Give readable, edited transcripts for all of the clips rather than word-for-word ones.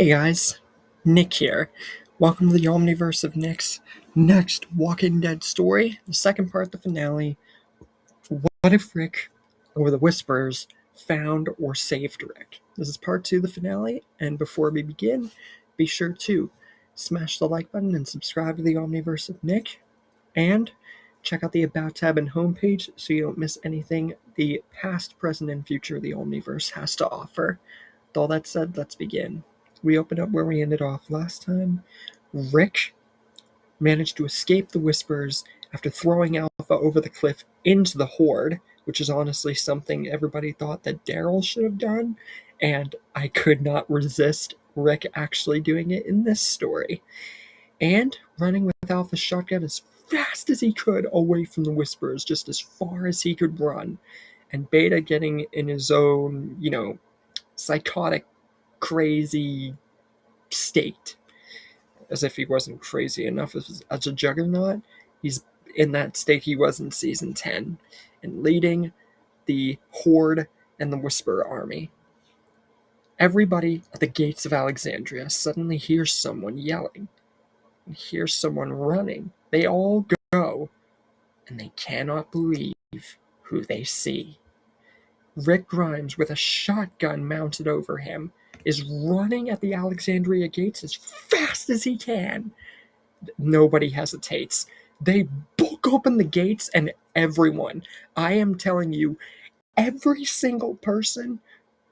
Hey guys, Nick here. Welcome to the Omniverse of Nick's next Walking Dead story, the second part, the finale. What if Rick or the Whisperers found or saved Rick? This is part 2 of the finale, and before we begin, be sure to smash the like button and subscribe to the Omniverse of Nick, and check out the About tab and homepage so you don't miss anything the past, present, and future of the Omniverse has to offer. With all that said, let's begin. We open up where we ended off last time. Rick managed to escape the Whisperers after throwing Alpha over the cliff into the Horde, which is honestly something everybody thought that Daryl should have done, and I could not resist Rick actually doing it in this story. And running with Alpha's shotgun as fast as he could away from the Whisperers, just as far as he could run, and Beta getting in his own, psychotic, crazy state, as if he wasn't crazy enough as a juggernaut. He's in that state he was in season 10, and leading the Horde and the Whisperer army. Everybody at the gates of Alexandria suddenly hears someone yelling, and hears someone running. They all go, and they cannot believe who they see. Rick Grimes, with a shotgun mounted over him, is running at the Alexandria gates as fast as he can. Nobody hesitates. They book open the gates, and everyone, I am telling you, every single person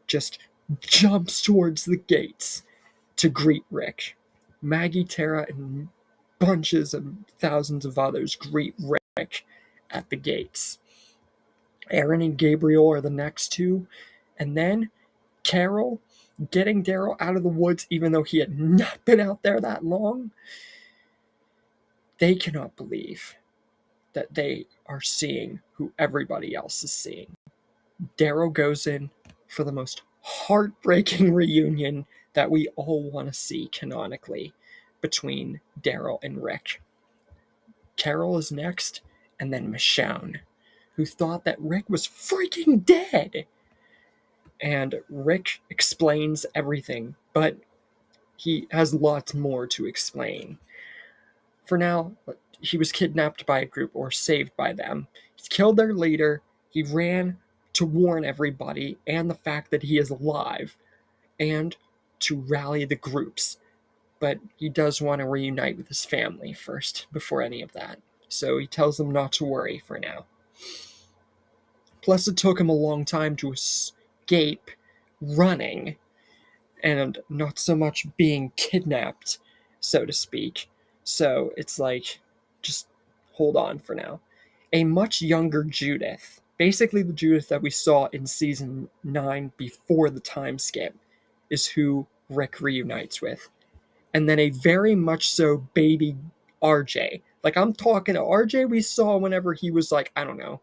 just jumps towards the gates to greet Rick. Maggie, Tara, and bunches of thousands of others greet Rick at the gates. Aaron and Gabriel are the next two, and then Carol getting Daryl out of the woods even though he had not been out there that long. They cannot believe that they are seeing who everybody else is seeing. Daryl goes in for the most heartbreaking reunion that we all want to see canonically between Daryl and Rick. Carol is next, and then Michonne, who thought that Rick was freaking dead. And Rick explains everything, but he has lots more to explain. For now, he was kidnapped by a group or saved by them. He's killed their leader. He ran to warn everybody and the fact that he is alive and to rally the groups. But he does want to reunite with his family first before any of that. So he tells them not to worry for now. Plus, it took him a long time to escape running and not so much being kidnapped, so to speak. So it's like, just hold on for now. A much younger Judith, basically the Judith that we saw in season 9 before the time skip, is who Rick reunites with. And then a very much so baby RJ. Like, I'm talking to RJ we saw whenever he was like, I don't know,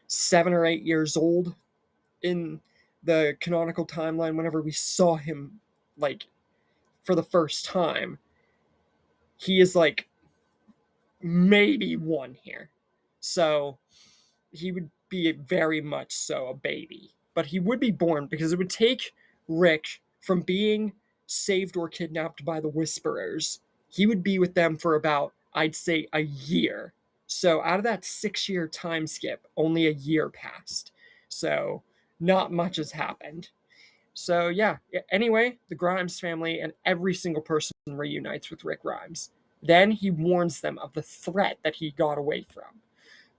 7 or 8 years old in the canonical timeline. Whenever we saw him, like, for the first time, he is like maybe 1 here. So he would be very much so a baby. But he would be born because it would take Rick from being saved or kidnapped by the Whisperers. He would be with them for about, I'd say, a year. So out of that 6-year time skip, only a year passed. So not much has happened. So yeah, anyway, the Grimes family and every single person reunites with Rick Grimes. Then he warns them of the threat that he got away from.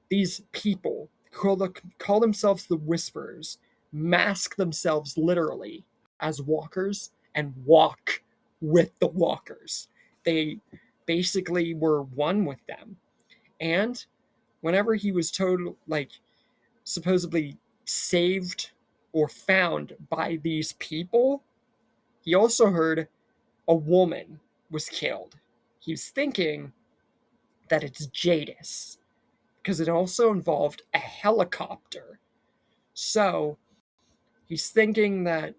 These people call themselves the Whisperers, mask themselves literally as walkers, and walk with the walkers. They basically were one with them. And whenever he was supposedly saved or found by these people, he also heard a woman was killed. He's thinking that it's Jadis, because it also involved a helicopter. So he's thinking that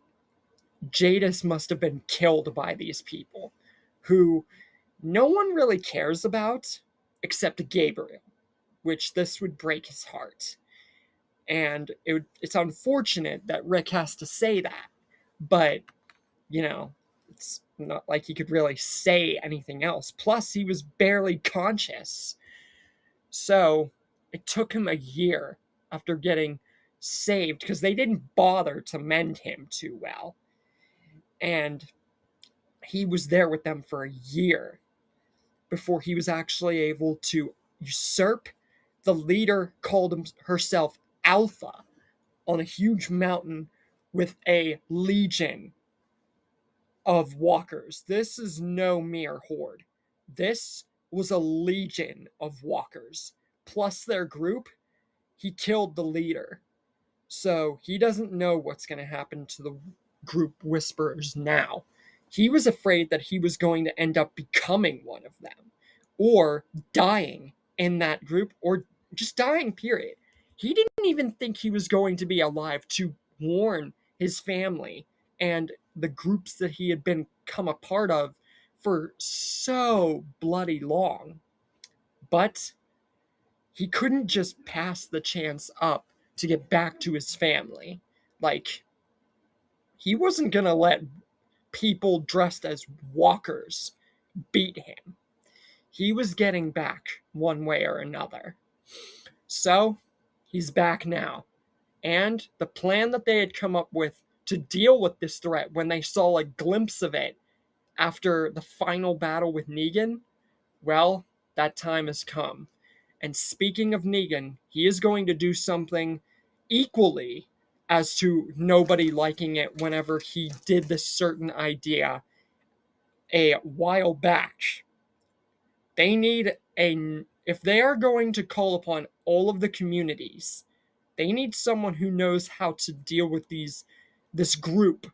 Jadis must have been killed by these people, who no one really cares about except Gabriel, which this would break his heart. And it's unfortunate that Rick has to say that, but it's not like he could really say anything else. Plus, he was barely conscious. So it took him a year after getting saved, because they didn't bother to mend him too well. And he was there with them for a year before he was actually able to usurp. The leader called herself Alpha on a huge mountain with a legion of walkers. This is no mere horde. This was a legion of walkers. Plus their group, he killed the leader. So he doesn't know what's going to happen to the group Whisperers now. He was afraid that he was going to end up becoming one of them, or dying in that group, or just dying, period. He didn't even think he was going to be alive to warn his family and the groups that he had become a part of for so bloody long. But he couldn't just pass the chance up to get back to his family. Like, he wasn't going to let people dressed as walkers beat him. He was getting back one way or another. So, he's back now. And the plan that they had come up with to deal with this threat, when they saw a glimpse of it after the final battle with Negan, well, that time has come. And speaking of Negan, he is going to do something equally as to nobody liking it whenever he did this certain idea a while back. If they are going to call upon all of the communities, they need someone who knows how to deal with this group,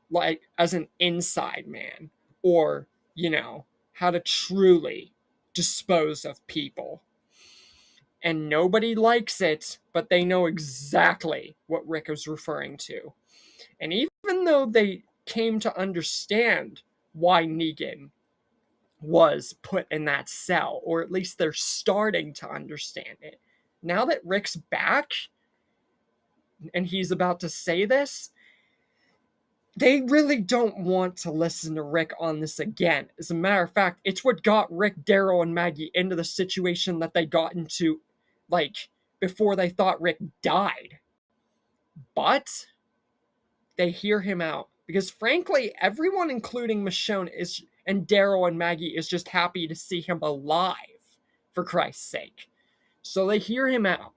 like as an inside man, or, how to truly dispose of people. And nobody likes it, but they know exactly what Rick is referring to. And even though they came to understand why Negan was put in that cell, or at least they're starting to understand it, now that Rick's back and he's about to say this, they really don't want to listen to Rick on this again. As a matter of fact, it's what got Rick, Daryl, and Maggie into the situation that they got into, before they thought Rick died. But they hear him out. Because frankly, everyone, including Michonne and Daryl and Maggie, is just happy to see him alive, for Christ's sake. So they hear him out.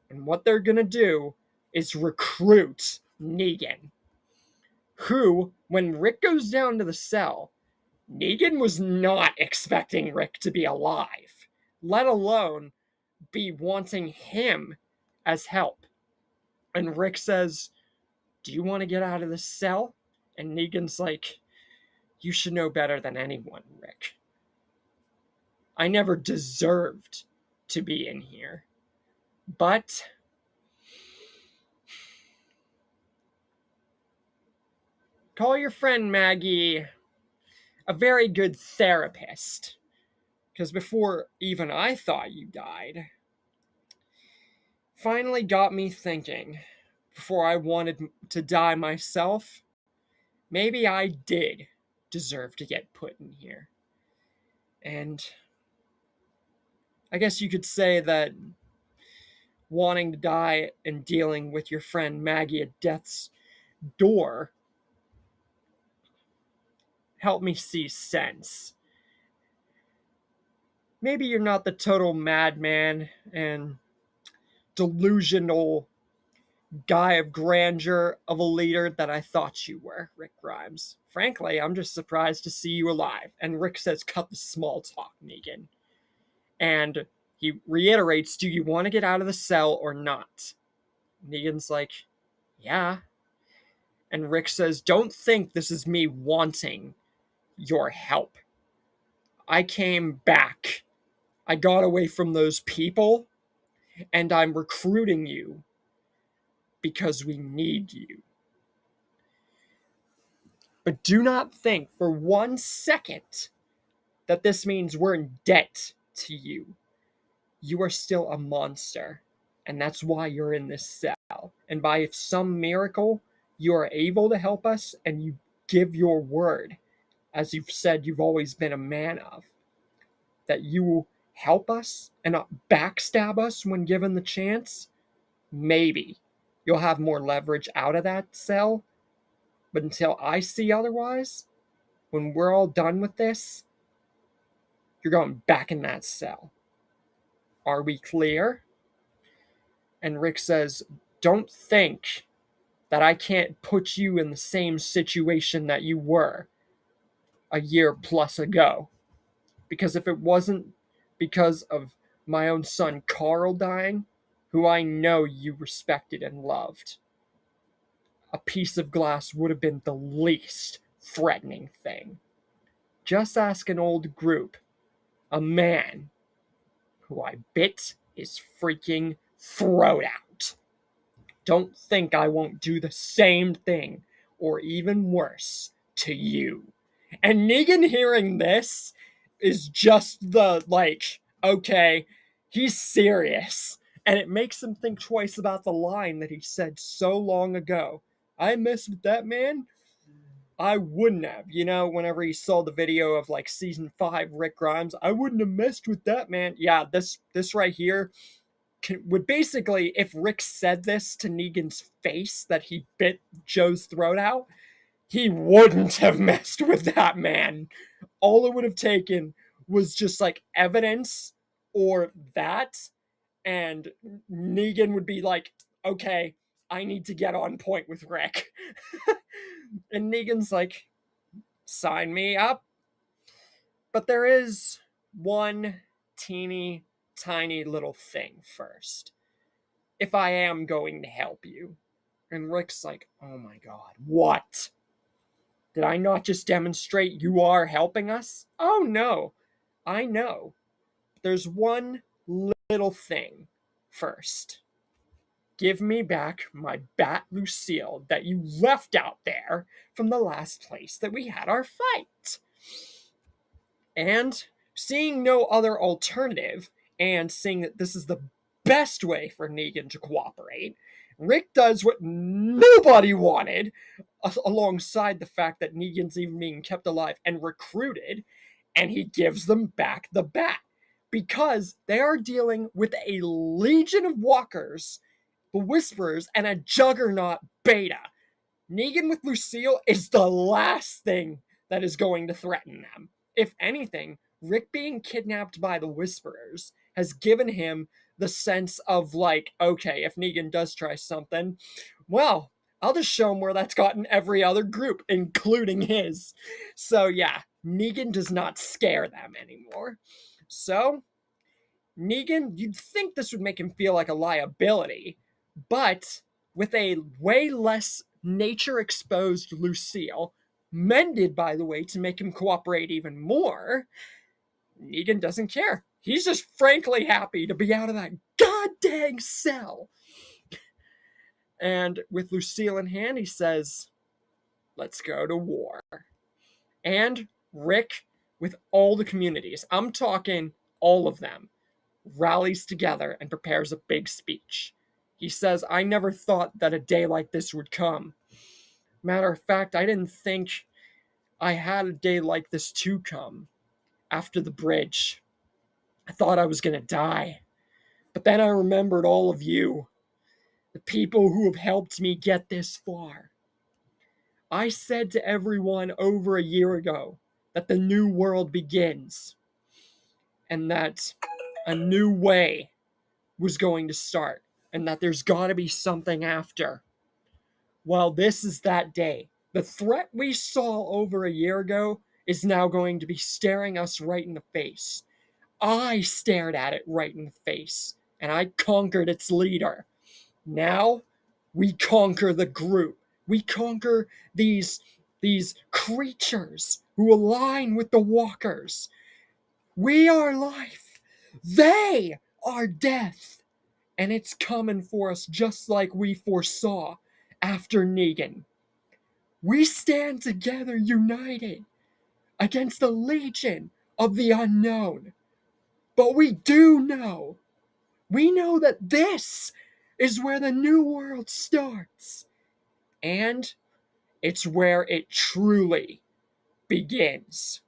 And what they're going to do is recruit Negan, who, when Rick goes down to the cell, Negan was not expecting Rick to be alive, let alone be wanting him as help. And Rick says, "Do you want to get out of this cell?" And Negan's like, "You should know better than anyone, Rick. I never deserved to be in here. But call your friend Maggie a very good therapist. Because before even I thought you died, finally got me thinking, before I wanted to die myself, maybe I did deserve to get put in here." And I guess you could say that wanting to die and dealing with your friend Maggie at death's door helped me see sense. Maybe you're not the total madman and delusional guy of grandeur of a leader that I thought you were, Rick Grimes. Frankly, I'm just surprised to see you alive. And Rick says, "Cut the small talk, Negan." And he reiterates, "Do you want to get out of the cell or not?" Negan's like, "Yeah." And Rick says, "Don't think this is me wanting your help. I came back. I got away from those people, and I'm recruiting you because we need you. But do not think for 1 second that this means we're in debt to you. You are still a monster, and that's why you're in this cell. And by some miracle, you are able to help us, and you give your word, as you've said you've always been a man of, that you will help us and not backstab us when given the chance, maybe you'll have more leverage out of that cell. But until I see otherwise, when we're all done with this, you're going back in that cell. Are we clear? And Rick says, don't think that I can't put you in the same situation that you were a year plus ago. Because if it wasn't because of my own son Carl dying, who I know you respected and loved, a piece of glass would have been the least threatening thing. Just ask an old group, a man who I bit his freaking throat out. Don't think I won't do the same thing, or even worse, to you. And Negan hearing this is just the, like, okay, he's serious. And it makes him think twice about the line that he said so long ago. I messed with that man? I wouldn't have. You know, whenever he saw the video of, like, season 5 Rick Grimes, I wouldn't have messed with that man. Yeah, this right here would basically, if Rick said this to Negan's face that he bit Joe's throat out, he wouldn't have messed with that man. All it would have taken was just like evidence or that, and Negan would be like, okay, I need to get on point with Rick. And Negan's like, sign me up. But there is one teeny tiny little thing first. If I am going to help you. And Rick's like, oh my god, what? Did I not just demonstrate you are helping us? Oh no, I know. There's one little thing first. Give me back my bat Lucille that you left out there from the last place that we had our fight. And seeing no other alternative, and seeing that this is the best way for Negan to cooperate, Rick does what nobody wanted, alongside the fact that Negan's even being kept alive and recruited, and he gives them back the bat. Because they are dealing with a legion of walkers, the Whisperers, and a juggernaut Beta. Negan with Lucille is the last thing that is going to threaten them. If anything, Rick being kidnapped by the Whisperers has given him the sense of, like, okay, if Negan does try something, well, I'll just show him where that's gotten every other group, including his. So yeah, Negan does not scare them anymore. So, Negan, you'd think this would make him feel like a liability, but with a way less nature-exposed Lucille, mended, by the way, to make him cooperate even more, Negan doesn't care. He's just frankly happy to be out of that goddamn cell. And with Lucille in hand, he says, let's go to war. And Rick, with all the communities, I'm talking all of them, rallies together and prepares a big speech. He says, I never thought that a day like this would come. Matter of fact, I didn't think I had a day like this to come. After the bridge, I thought I was going to die. But then I remembered all of you, the people who have helped me get this far. I said to everyone over a year ago that the new world begins and that a new way was going to start and that there's got to be something after. Well, this is that day. The threat we saw over a year ago is now going to be staring us right in the face. I stared at it right in the face, and I conquered its leader. Now, we conquer the group. We conquer these creatures who align with the walkers. We are life. They are death. And it's coming for us just like we foresaw after Negan. We stand together united against the legion of the unknown. But we do know. We know that this is where the new world starts. And It's where it truly begins.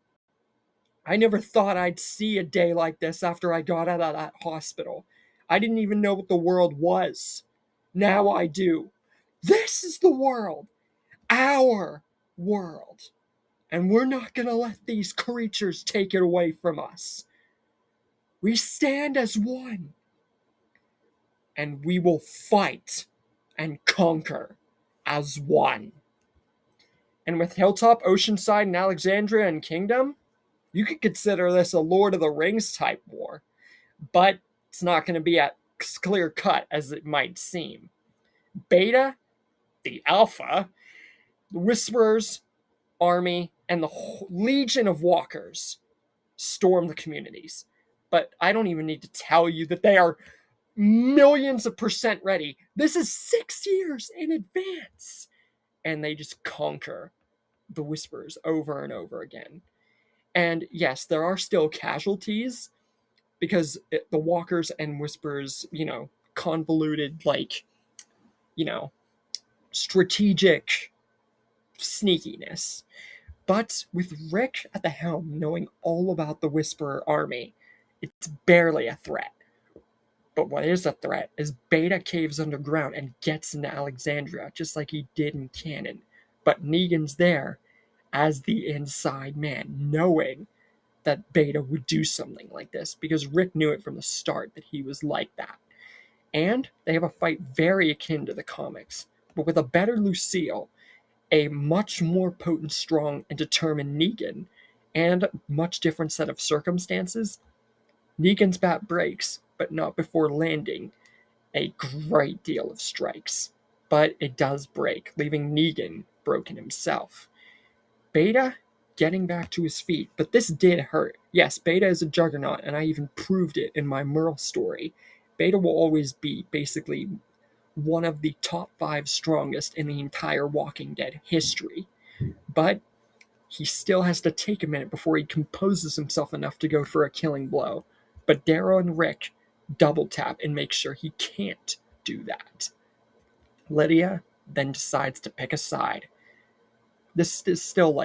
I never thought I'd see a day like this after I got out of that hospital. I didn't even know what the world was. Now I do. This is the world. Our world. And we're not going to let these creatures take it away from us. We stand as one. And we will fight and conquer as one. And with Hilltop, Oceanside, and Alexandria and Kingdom, you could consider this a Lord of the Rings type war. But it's not going to be as clear cut as it might seem. Beta, the Alpha, the Whisperers, army, and the legion of walkers storm the communities. But I don't even need to tell you that they are millions of % ready. This is 6 years in advance. And they just conquer the Whisperers over and over again. And yes, there are still casualties because the walkers and Whisperers, convoluted, strategic sneakiness. But with Rick at the helm knowing all about the Whisperer army, it's barely a threat. But what is a threat is Beta caves underground and gets into Alexandria, just like he did in canon. But Negan's there as the inside man, knowing that Beta would do something like this, because Rick knew it from the start that he was like that. And they have a fight very akin to the comics, but with a better Lucille, a much more potent, strong, and determined Negan, and a much different set of circumstances. Negan's bat breaks, but not before landing a great deal of strikes. But it does break, leaving Negan broken himself. Beta getting back to his feet, but this did hurt. Yes, Beta is a juggernaut, and I even proved it in my Merle story. Beta will always be basically one of the top 5 strongest in the entire Walking Dead history. But he still has to take a minute before he composes himself enough to go for a killing blow. But Daryl and Rick double tap and make sure he can't do that. Lydia then decides to pick a side. This is still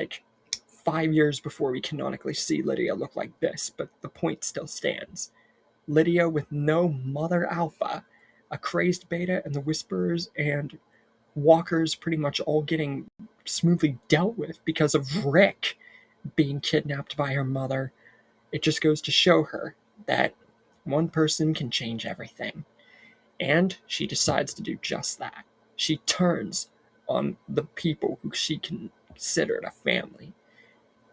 5 years before we canonically see Lydia look like this, but the point still stands. Lydia with no Mother Alpha, a crazed Beta, and the Whisperers and Walkers pretty much all getting smoothly dealt with because of Rick being kidnapped by her mother. It just goes to show her that one person can change everything. And she decides to do just that. She turns on the people who she considered a family.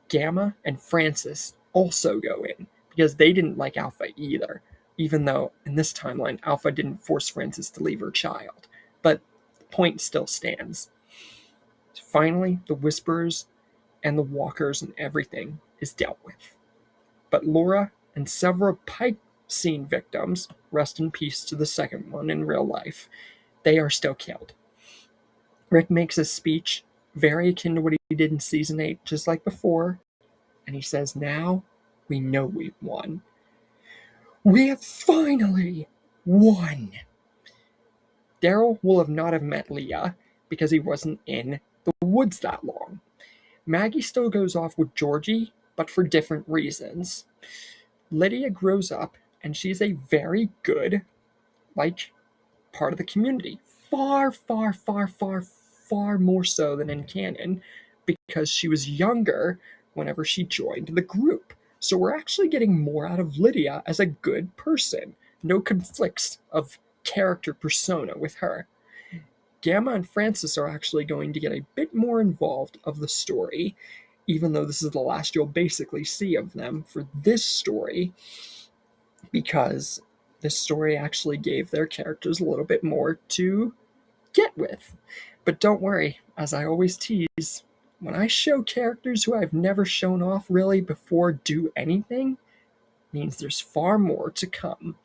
Gamma and Francis also go in, because they didn't like Alpha either, even though in this timeline Alpha didn't force Francis to leave her child. But the point still stands. Finally, the Whisperers and the Walkers and everything is dealt with. But Laura and several Pike scene victims, rest in peace to the second one in real life, they are still killed. Rick makes a speech very akin to what he did in Season 8, just like before, and he says, now we know we've won. We have finally won. Daryl will not have met Leah because he wasn't in the woods that long. Maggie still goes off with Georgie, but for different reasons. Lydia grows up, and she's a very good, part of the community. Far, far, far, far, far more so than in canon, because she was younger whenever she joined the group. So we're actually getting more out of Lydia as a good person. No conflicts of character persona with her. Gamma and Francis are actually going to get a bit more involved of the story, even though this is the last you'll basically see of them for this story, because this story actually gave their characters a little bit more to get with. But don't worry, as I always tease, when I show characters who I've never shown off really before do anything, means there's far more to come.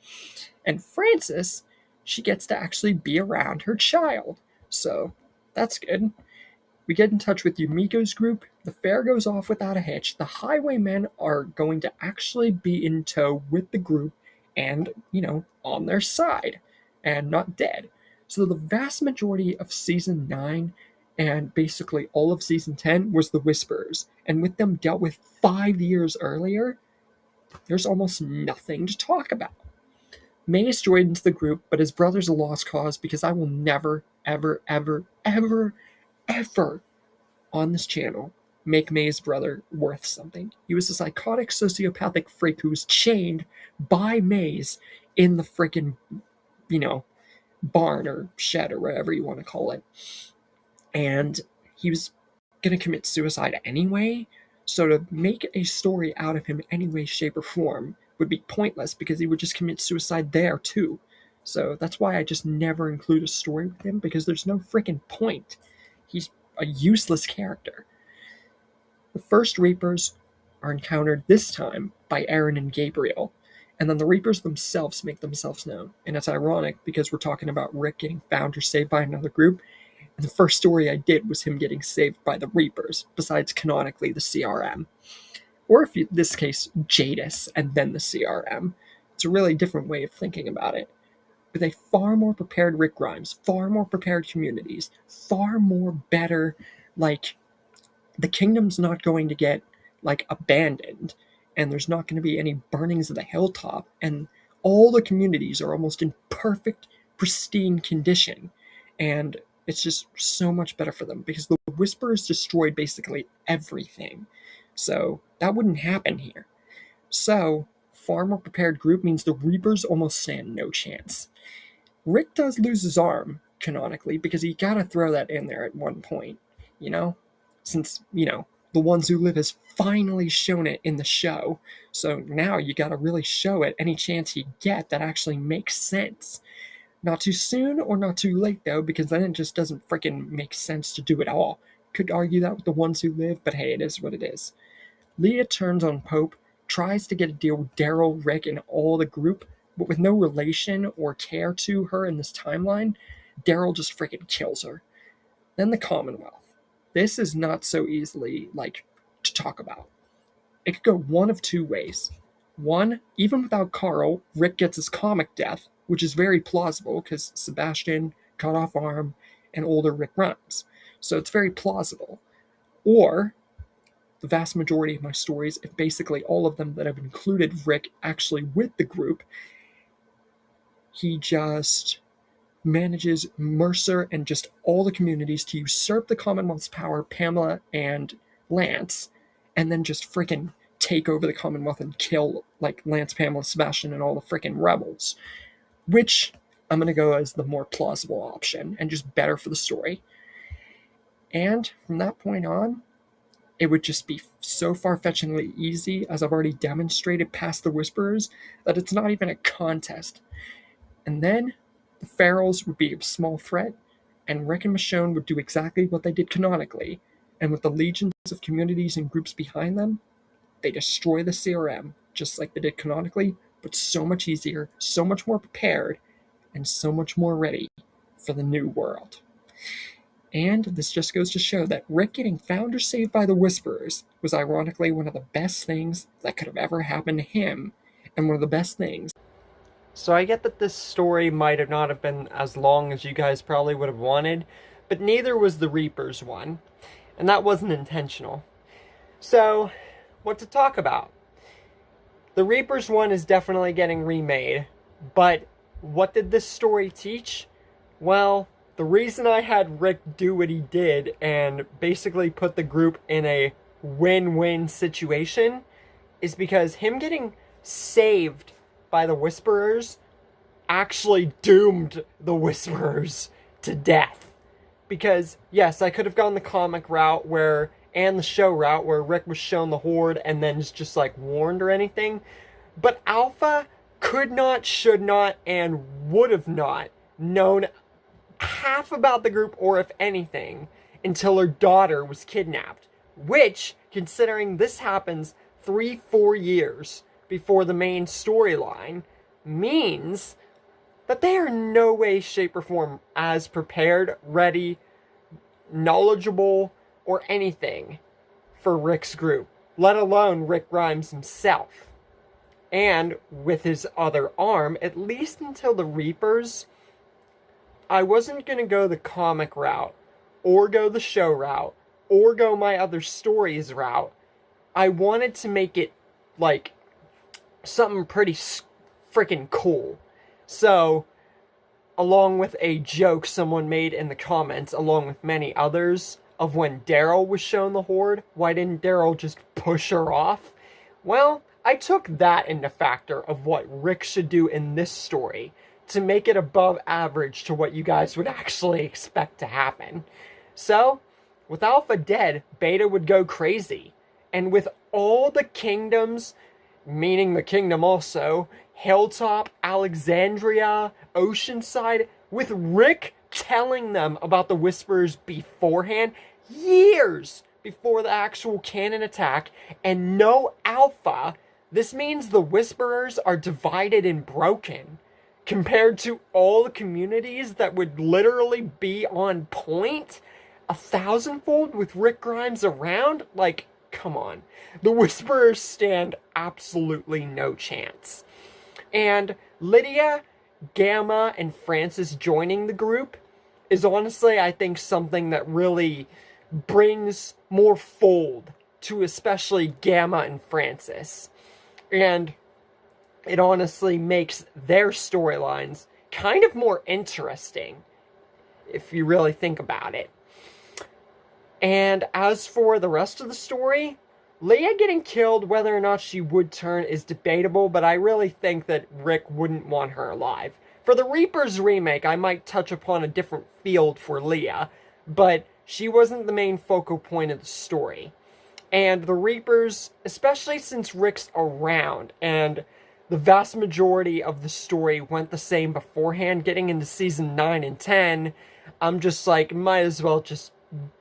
And Francis, she gets to actually be around her child, so that's good. We get in touch with Yumiko's group, the fair goes off without a hitch, the Highwaymen are going to actually be in tow with the group and, on their side, and not dead. So the vast majority of Season 9 And basically all of season 10 was the Whisperers. And with them dealt with 5 years earlier, there's almost nothing to talk about. Maze joins the group, but his brother's a lost cause because I will never, ever, ever, ever, ever on this channel make Maze's brother worth something. He was a psychotic sociopathic freak who was chained by Maze in the freaking, barn or shed or whatever you want to call it. And he was going to commit suicide anyway. So to make a story out of him in any way, shape, or form would be pointless because he would just commit suicide there too. So that's why I just never include a story with him, because there's no freaking point. He's a useless character. The first Reapers are encountered this time by Aaron and Gabriel, and then the Reapers themselves make themselves known. And it's ironic because we're talking about Rick getting found or saved by another group, and the first story I did was him getting saved by the Reapers, besides canonically the CRM. Or if in this case, Jadis and then the CRM. It's a really different way of thinking about it. With a far more prepared Rick Grimes, far more prepared communities, far more better, the kingdom's not going to get, abandoned, and there's not going to be any burnings of the hilltop, and all the communities are almost in perfect, pristine condition, and it's just so much better for them, because the Whisperers destroyed basically everything, so that wouldn't happen here. So, far more prepared group means the Reapers almost stand no chance. Rick does lose his arm, canonically, because he gotta throw that in there at one point, since, the Ones Who Live has finally shown it in the show, so now you gotta really show it any chance you get that actually makes sense. Not too soon or not too late, though, because then it just doesn't freaking make sense to do it all. Could argue that with the Ones Who Live, but hey, it is what it is. Leah turns on Pope, tries to get a deal with Daryl, Rick, and all the group, but with no relation or care to her in this timeline, Daryl just freaking kills her. Then the Commonwealth. This is not so easily, to talk about. It could go one of two ways. One, even without Carl, Rick gets his comic death, which is very plausible because Sebastian, cut off arm, and older Rick Grimes. So it's very plausible. Or, the vast majority of my stories, if basically all of them that have included Rick actually with the group, he just manages Mercer and just all the communities to usurp the Commonwealth's power, Pamela and Lance, and then just freaking take over the Commonwealth and kill, Lance, Pamela, Sebastian, and all the freaking rebels. Which I'm going to go as the more plausible option and just better for the story. And from that point on, it would just be so far-fetchingly easy, as I've already demonstrated past the Whisperers, that it's not even a contest. And then the Ferals would be a small threat, and Rick and Michonne would do exactly what they did canonically, and with the legions of communities and groups behind them, they destroy the CRM, just like they did canonically, but so much easier, so much more prepared, and so much more ready for the new world. And this just goes to show that Rick getting found or saved by the Whisperers was ironically one of the best things that could have ever happened to him, and one of the best things. So I get that this story might have not have been as long as you guys probably would have wanted, but neither was the Reapers one, and that wasn't intentional. So, what to talk about? The Reapers one is definitely getting remade, but what did this story teach? Well, the reason I had Rick do what he did and basically put the group in a win-win situation is because him getting saved by the Whisperers actually doomed the Whisperers to death. Because, yes, I could have gone the comic route and the show route where Rick was shown the Horde and then is just warned or anything, but Alpha could not, should not, and would have not known half about the group, or if anything, until her daughter was kidnapped. Which, considering this happens 3-4 years before the main storyline, means that they are in no way, shape, or form as prepared, ready, knowledgeable, or anything for Rick's group, let alone Rick Grimes himself. And with his other arm, at least until the Reapers, I wasn't going to go the comic route or go the show route, or go my other stories route. I wanted to make it, like, something pretty freaking cool. So, along with a joke someone made in the comments, along with many others, of when Daryl was shown the Horde, why didn't Daryl just push her off? Well, I took that into factor of what Rick should do in this story to make it above average to what you guys would actually expect to happen. So, with Alpha dead, Beta would go crazy. And with all the kingdoms, meaning the kingdom also, Hilltop, Alexandria, Oceanside, with Rick telling them about the Whisperers beforehand, years before the actual canon attack, and no Alpha, this means the Whisperers are divided and broken. Compared to all the communities that would literally be on point, 1,000-fold with Rick Grimes around? Like, come on. The Whisperers stand absolutely no chance. And Lydia, Gamma, and Francis joining the group is honestly, I think, something that really brings more fold to especially Gamma and Francis. And it honestly makes their storylines kind of more interesting, if you really think about it. And as for the rest of the story, Leia getting killed, whether or not she would turn, is debatable, but I really think that Rick wouldn't want her alive. For the Reapers remake, I might touch upon a different field for Leia, but she wasn't the main focal point of the story. And the Reapers, especially since Rick's around, and the vast majority of the story went the same beforehand, getting into season 9 and 10, I'm just like, might as well just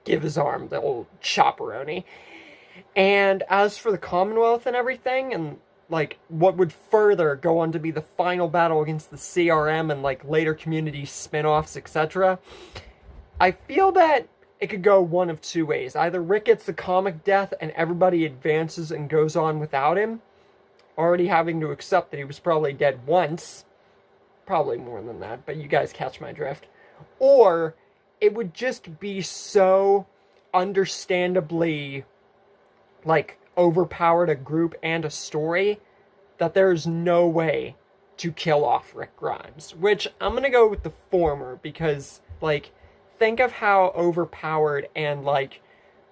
give his arm the old chopperoni. And as for the Commonwealth and everything, and like what would further go on to be the final battle against the CRM and like later community spin-offs, etc., I feel that it could go one of two ways. Either Rick gets the comic death and everybody advances and goes on without him, already having to accept that he was probably dead once, probably more than that, but you guys catch my drift. Or it would just be so understandably like overpowered a group and a story that there's no way to kill off Rick Grimes. Which I'm gonna go with the former, because like, think of how overpowered and like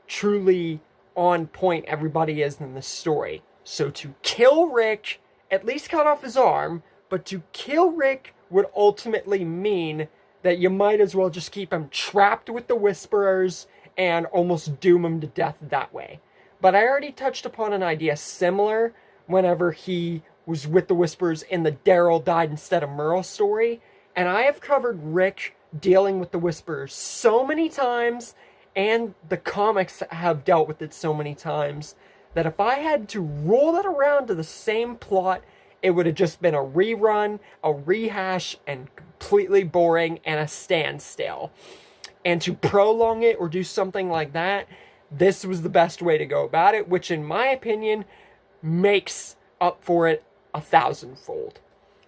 truly on point everybody is in this story. So to kill Rick, at least cut off his arm, but to kill Rick would ultimately mean that you might as well just keep him trapped with the Whisperers and almost doom him to death that way. But I already touched upon an idea similar whenever he was with the Whisperers in the Daryl died instead of Merle story, and I have covered Rick dealing with the Whisperers so many times, and the comics have dealt with it so many times, that if I had to roll that around to the same plot, it would have just been a rerun, a rehash, and completely boring, and a standstill. And to prolong it or do something like that, this was the best way to go about it, which in my opinion makes up for it 1,000-fold.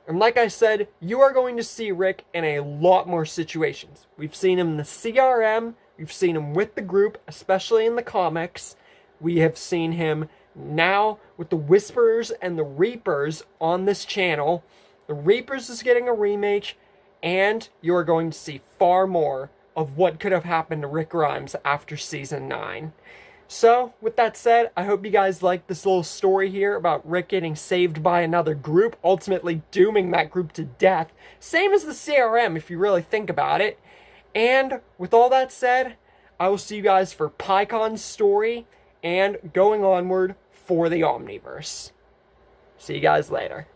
And like I said, you are going to see Rick in a lot more situations. We've seen him in the CRM, we've seen him with the group, especially in the comics. We have seen him now with the Whisperers and the Reapers on this channel. The Reapers is getting a remake, and you are going to see far more of what could have happened to Rick Grimes after Season 9. So, with that said, I hope you guys liked this little story here about Rick getting saved by another group, ultimately dooming that group to death. Same as the CRM, if you really think about it. And, with all that said, I will see you guys for PyCon's story, and going onward for the Omniverse. See you guys later.